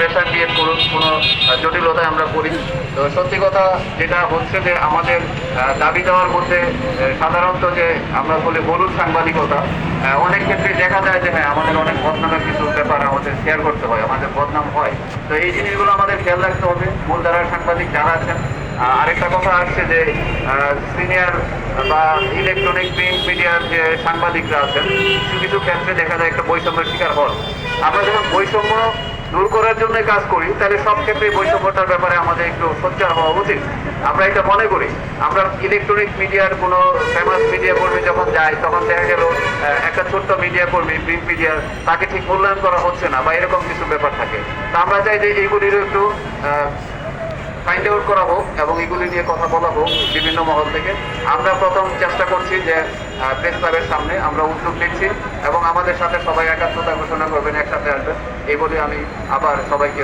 Pressure create করুন, কোনো জটিলতায় আমরা পড়ি। তো সত্যি কথা যেটা হচ্ছে যে আমাদের দাবি দেওয়ার মধ্যে সাধারণত যে আমরা বলি হলুদ সাংবাদিকতা, অনেক ক্ষেত্রে দেখা যায় যে হ্যাঁ আমাদের অনেক বদনামের কিছু ব্যাপার আমাদের শেয়ার করতে হয়, আমাদের বদনাম হয়। তো এই জিনিসগুলো আমাদের খেয়াল রাখতে হবে মূলধারার সাংবাদিক যারা আছেন। আরেকটা কথা আসছে যে সিনিয়র বা ইলেকট্রনিক প্রিন্ট মিডিয়ার যে সাংবাদিকরা আছেন, কিছু কিছু ক্ষেত্রে দেখা যায় একটা বৈষম্যের শিকার হন। আমরা যখন বৈষম্য দূর করার জন্য কাজ করি তাহলে সব ক্ষেত্রে বৈষম্যতার ব্যাপারে আমাদের একটু সোচ্চার হওয়া উচিত। আমরা এটা মনে করি, আমরা ইলেকট্রনিক মিডিয়ার কোনো ফেমাস মিডিয়া কর্মী যখন যাই তখন দেখা গেল একটা ছোট্ট মিডিয়া কর্মী প্রিন্ট মিডিয়ার তাকে ঠিক মূল্যায়ন করা হচ্ছে না বা এরকম কিছু ব্যাপার থাকে। তো আমরা চাই যে এইগুলিরও একটু ফাইন্ড আউট করা হোক এবং এগুলি নিয়ে কথা বলা হোক বিভিন্ন মহল থেকে। আমরা প্রথম চেষ্টা করছি যে প্রেস ক্লাবের সামনে আমরা উদ্যোগ নিচ্ছি এবং আমাদের সাথে সবাই একাত্মতা ঘোষণা করবেন, একসাথে আসবেন, এই বলে আমি আবার সবাইকে